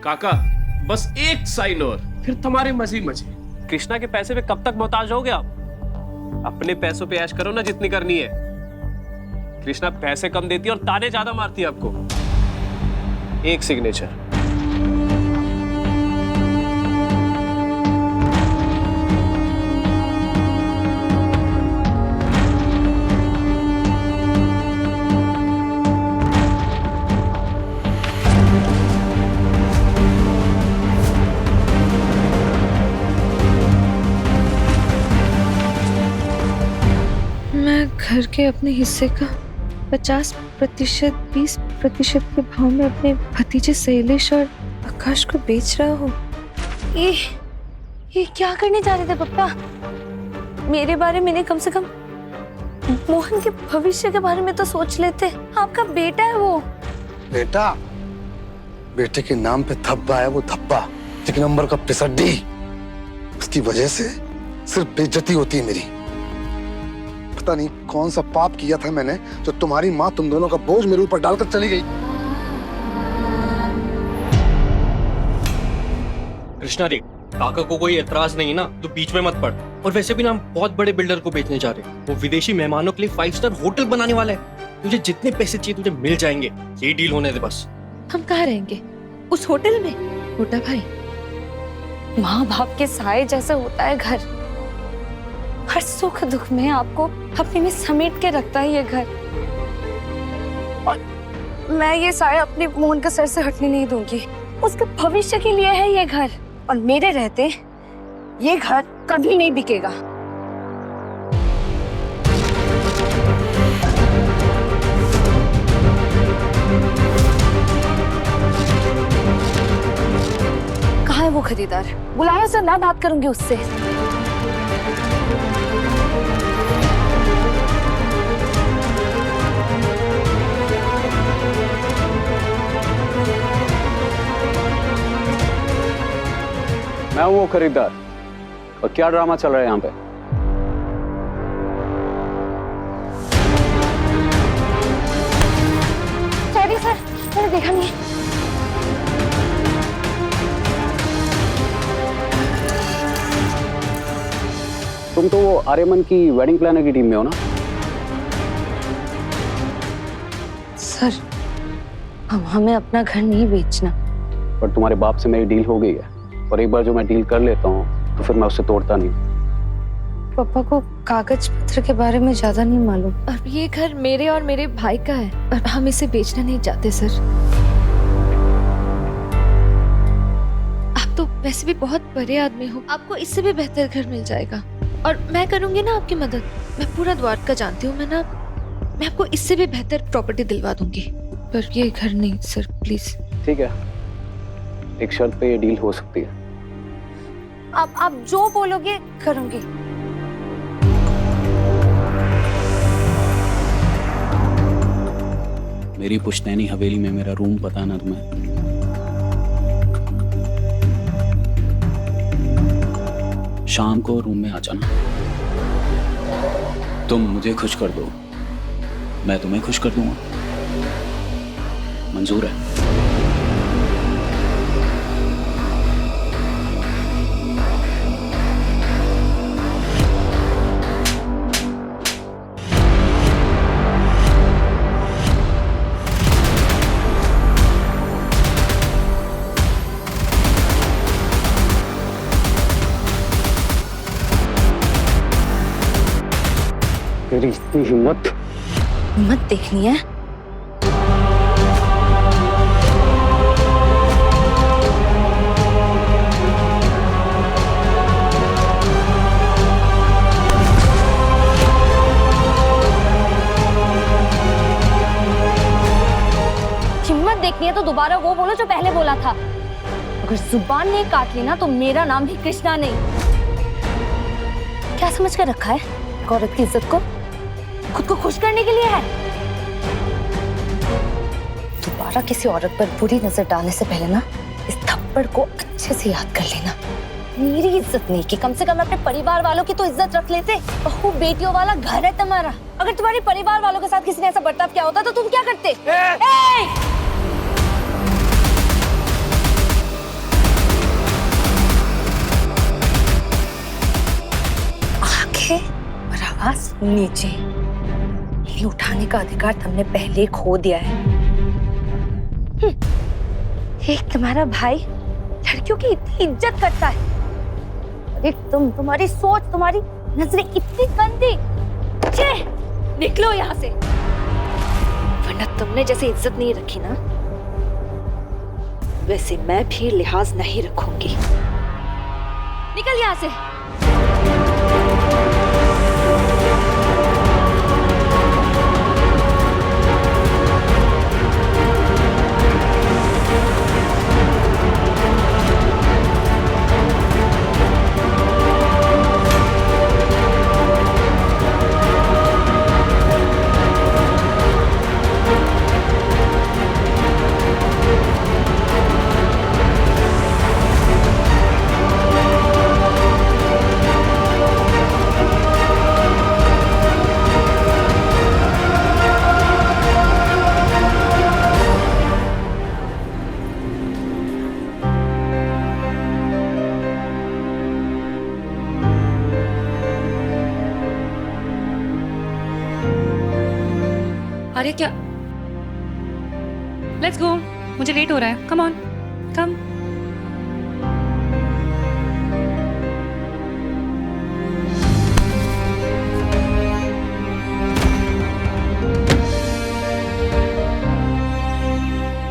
काका बस एक साइन और, फिर तुम्हारे मजे मजे। कृष्णा के पैसे पे कब तक मोहताज होगे आप? अपने पैसों पे ऐश करो ना जितनी करनी है। कृष्णा पैसे कम देती है और ताने ज्यादा मारती है आपको। एक सिग्नेचर। घर के अपने हिस्से का 50%, 20% के भाव में अपने भतीजे शैलेश और आकाश को बेच रहा हूँ। ये क्या करने जा रहे थे पापा? मेरे बारे में नहीं, कम से कम मोहन के भविष्य के बारे में तो सोच लेते। आपका बेटा है वो। बेटा? बेटे के नाम पे धब्बा है वो, धब्बा। एक नंबर का पिसड्डी। उसकी वजह से सिर्फ बेइज्जती होती है मेरी। पता नहीं कौन सा पाप किया था मैंने जो तुम्हारी माँ तुम दोनों का बोझ मेरे ऊपर डालकर चली गई। कृष्णा देख, काका को कोई एतराज नहीं ना तो बीच में मत पड़। और वैसे भी ना हम बहुत बड़े बिल्डर को बेचने जा रहे हैं। वो विदेशी मेहमानों के लिए 5 स्टार होटल बनाने वाला है। तुझे जितने पैसे चाहिए तुझे मिल जाएंगे। ये डील होने दे बस। हम कहाँ रहेंगे? उस होटल में? छोटा भाई, माँ बाप के साए जैसे होता है घर। हर सुख दुख में आपको अपने में समेट के रखता है ये घर। और मैं ये साया अपने मोहन के सर से हटने नहीं दूंगी। उसके भविष्य के लिए है ये घर, और मेरे रहते ये घर कभी नहीं बिकेगा। कहाँ है वो खरीदार? बुलाया सर, मैं बात करूंगी उससे। मैं हूँ वो खरीदार। और क्या ड्रामा चल रहा है यहाँ पे? सॉरी सर, मैंने देखा नहीं। तुम तो वो आर्यमन की वेडिंग प्लानर की टीम में हो ना? सर, हमें अपना घर नहीं बेचना। पर तुम्हारे बाप से मेरी डील हो गई है, और एक बार जो मैं डील कर लेता हूँ तो फिर मैं उससे तोड़ता नहीं। पापा को कागज पत्र के बारे में ज्यादा नहीं मालूम। और ये घर मेरे और मेरे भाई का है, और हम इसे बेचना नहीं चाहते सर। आप तो वैसे भी बहुत बड़े आदमी हो, आपको इससे भी बेहतर घर मिल जाएगा। और मैं करूंगी ना आपकी मदद। मैं पूरा द्वारका जानती हूँ। मैं आपको इससे भी बेहतर प्रॉपर्टी दिलवा दूंगी। पर ये घर नहीं सर, प्लीज। ठीक है, एक शर्त पे ये डील हो सकती है। आप जो बोलोगे करूंगी। मेरी पुश्तैनी हवेली में मेरा रूम पता ना तुम्हें? शाम को रूम में आ जाना। तुम मुझे खुश कर दो, मैं तुम्हें खुश कर दूंगा। मंजूर है? तेरी इतनी हिम्मत देखनी है? हिम्मत देखनी है तो दोबारा वो बोलो जो पहले बोला था। अगर जुबान नहीं काट ली ना तो मेरा नाम भी कृष्णा नहीं। क्या समझ कर रखा है औरत की इज्जत को? खुद को खुश करने के लिए है। दोबारा किसी औरत पर बुरी नजर डालने से पहले ना इस थप्पड़ को अच्छे से याद कर लेना। मेरी इज्जत नहीं की, कम से कम अपने परिवार वालों की तो इज्जत रख लेते। बहू बेटियों वाला घर है तुम्हारा। अगर तुम्हारे परिवार वालों के साथ किसी ने ऐसा बर्ताव किया होता तो तुम क्या करते? लिहाज नीचे। ये उठाने का अधिकार तुमने पहले ही खो दिया है। एक तुम्हारा भाई लड़कियों की इतनी इज्जत करता है, अरे तुम्हारी सोच, तुम्हारी नजरें इतनी गंदी। छे, निकलो यहाँ से, वरना तुमने जैसे इज्जत नहीं रखी ना, वैसे मैं भी लिहाज नहीं रखूंगी। निकल यहाँ से। अरे क्या, लेट्स गो, मुझे लेट हो रहा है। कम ऑन, कम।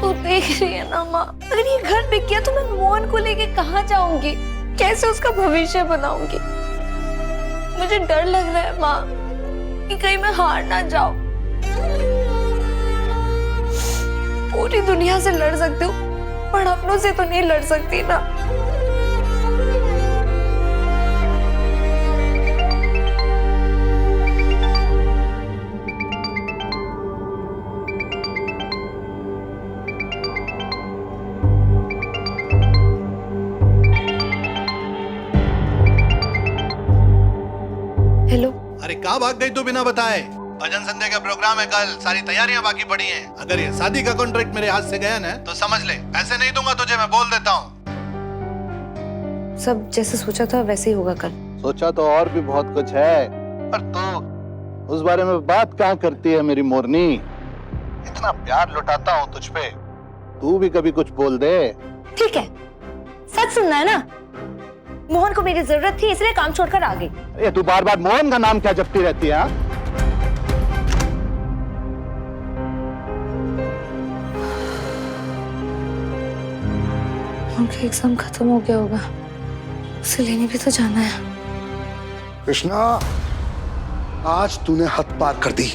तू देख रही है ना माँ, अगर ये घर बिक गया तो मैं मोहन को लेके कहाँ जाऊंगी, कैसे उसका भविष्य बनाऊंगी। मुझे डर लग रहा है माँ कि कहीं मैं हार ना जाऊं। पूरी दुनिया से लड़ सकती हूँ पर अपनों से तो नहीं लड़ सकती ना। हेलो। अरे कहाँ भाग गई तू बिना बताए? भजन संध्या का प्रोग्राम है कल, सारी तैयारियां बाकी पड़ी हैं। अगर ये शादी का कॉन्ट्रैक्ट मेरे हाथ से गया ना तो समझ ले, पैसे नहीं दूंगा तुझे, मैं बोल देता हूँ। सब जैसे सोचा था वैसे ही होगा कल। सोचा तो और भी बहुत कुछ है, पर तू उस बारे में बात कहाँ करती है मेरी मोरनी? इतना प्यार लुटाता हूँ तुझ पे, तू भी कभी कुछ बोल दे। ठीक है, सच सुनना है ना? मोहन को मेरी जरूरत थी इसलिए काम छोड़कर आ गई। अरे तू बार बार मोहन का नाम क्या जपती रहती है? उनका एग्जाम खत्म हो गया होगा, उसे लेने भी तो जाना है। कृष्णा, आज तूने हद पार कर दी।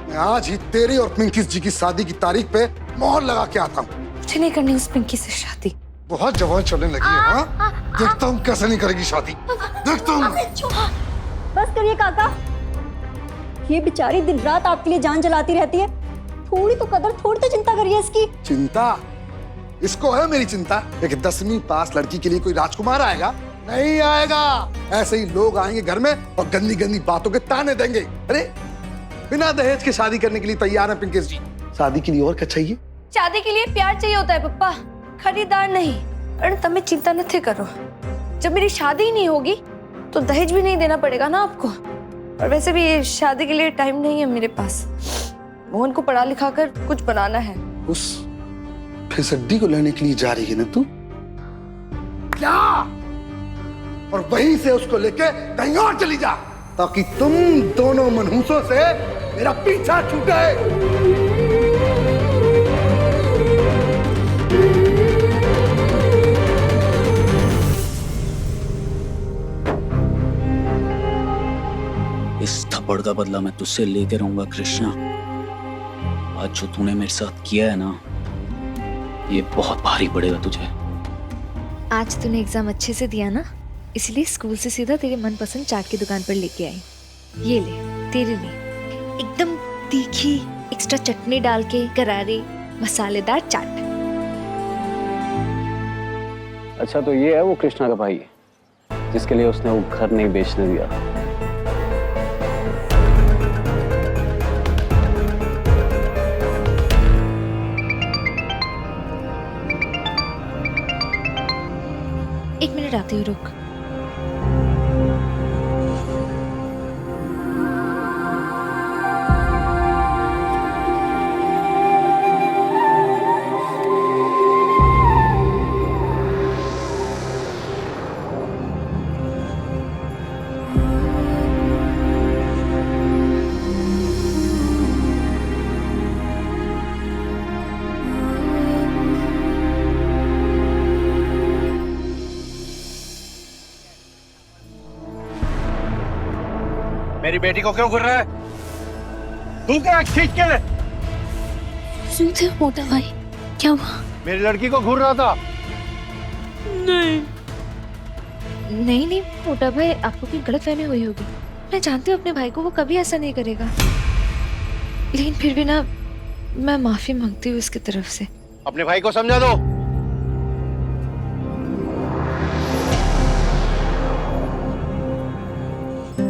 मैं आज ही तेरी और पिंकी जी की शादी की तारीख पे मोहर लगा के आता हूँ। मुझे नहीं करनी उस पिंकी से शादी। बहुत जवान चलने लगी है, हाँ? देखता हूँ कैसे नहीं करेगी शादी, देखता हूँ। बस करिए काका, ये बेचारी दिन रात आपके लिए जान जलाती रहती है। थोड़ी तो कदर, थोड़ी तो चिंता करिए इसकी। चिंता? इसको है मेरी चिंता। एक 10वीं पास लड़की के लिए कोई राजकुमार आएगा? नहीं आएगा। ऐसे ही लोग आएंगे घर में और गंदी गंदी बातों के ताने देंगे। अरे बिना दहेज के शादी करने के लिए तैयार है पिंकी जी। शादी के लिए और क्या चाहिए? शादी के लिए प्यार चाहिए होता है पप्पा, खरीदार नहीं। अरे तुम्हें चिंता नहीं करो, जब मेरी शादी ही नहीं होगी तो दहेज भी नहीं देना पड़ेगा ना आपको। और वैसे भी शादी के लिए टाइम नहीं है मेरे पास। मोहन को पढ़ा लिखा कर कुछ बनाना है। उस फिसड्डी को लेने के लिए जा रही है ना तू? क्या? और वहीं से उसको लेके कहीं और चली जा, ताकि तुम दोनों मनहूसों से मेरा पीछा छूटे। इस थप्पड़ का बदला मैं तुझसे लेते रहूंगा कृष्णा। आज जो तूने मेरे साथ किया है ना, ये बहुत भारी पड़ेगा तुझे। आज तूने एग्जाम अच्छे से दिया ना, इसलिए स्कूल से सीधा तेरे मनपसंद चाट की दुकान पर लेके आई। ये ले, तेरे लिए एकदम तीखी एक्स्ट्रा चटनी डाल के करारे मसालेदार चाट। अच्छा, तो ये है वो कृष्णा का भाई जिसके लिए उसने वो घर नहीं बेचने दिया। एक मिनट आती हूँ, रुक। मेरी बेटी को क्यों घूर रहा है? तू क्या खींच के ले? सुनते हो मोटा भाई, क्या हुआ? मेरी लड़की को घूर रहा था। नहीं मोटा भाई, आपको कोई गलतफहमी हुई होगी। मैं जानती हूँ अपने भाई को, वो कभी ऐसा नहीं करेगा। लेकिन फिर भी ना, मैं माफी मांगती हूँ उसकी तरफ से। अपने भाई को समझा दो।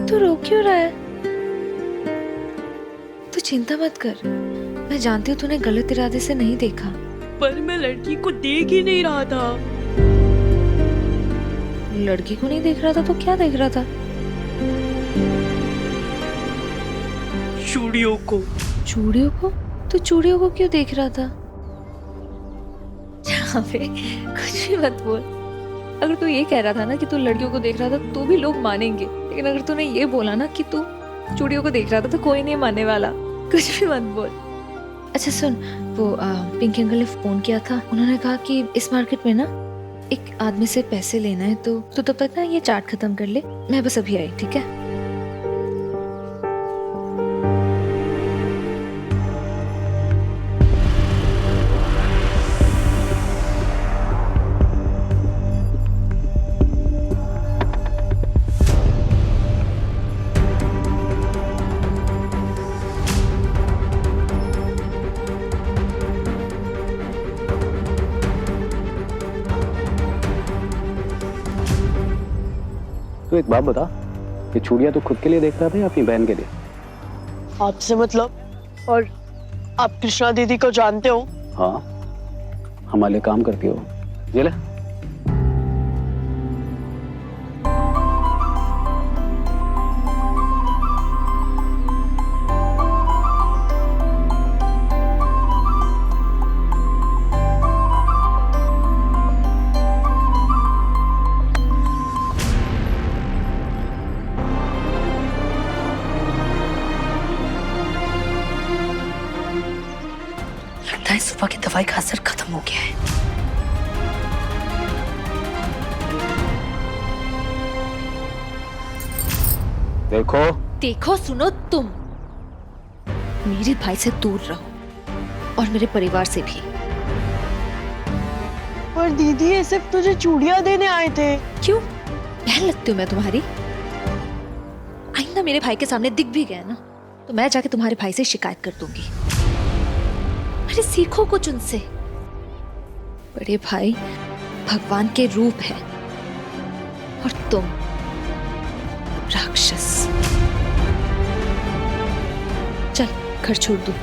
तू रो क्यों रहा है? तू चिंता मत कर, मैं जानती हूँ तूने गलत इरादे से नहीं देखा। पर मैं लड़की को देख ही नहीं रहा था। लड़की को नहीं देख रहा था तो क्या देख रहा था? चूड़ियों को। चूड़ियों को? तो चूड़ियों को क्यों देख रहा था? यहाँ पे कुछ भी मत बोल। अगर तू ये कह रहा था ना कि तू लड़कियों को देख रहा था तो भी लोग मानेंगे, लेकिन अगर तूने ये बोला ना कि तू चूड़ियों को देख रहा था तो कोई नहीं मानने वाला। कुछ भी मत बोल। अच्छा सुन, वो पिंकी अंकल ने फोन किया था। उन्होंने कहा कि इस मार्केट में ना एक आदमी से पैसे लेना है, तो तू तब तक ना ये चाट खत्म कर ले। मैं बस अभी आई, ठीक है? तो एक बात बता, ये चूड़ियां तो खुद के लिए देख रहा था या अपनी बहन के लिए? आपसे मतलब? और आप कृष्णा दीदी को जानते हो? हाँ, हमारे लिए काम करती हो। ये ले। लगता है सुबह की दवाई का असर खत्म हो गया है। देखो सुनो, तुम मेरे भाई से दूर रहो और मेरे परिवार से भी। पर दीदी ये सिर्फ तुझे चूड़ियां देने आए थे। क्यों? बहन लगती हूँ मैं तुम्हारी? आइंदा मेरे भाई के सामने दिख भी गया ना तो मैं जाके तुम्हारे भाई से शिकायत कर दूंगी। अरे सीखो कुछ उनसे। बड़े भाई भगवान के रूप है और तुम राक्षस। चल घर छोड़ दो।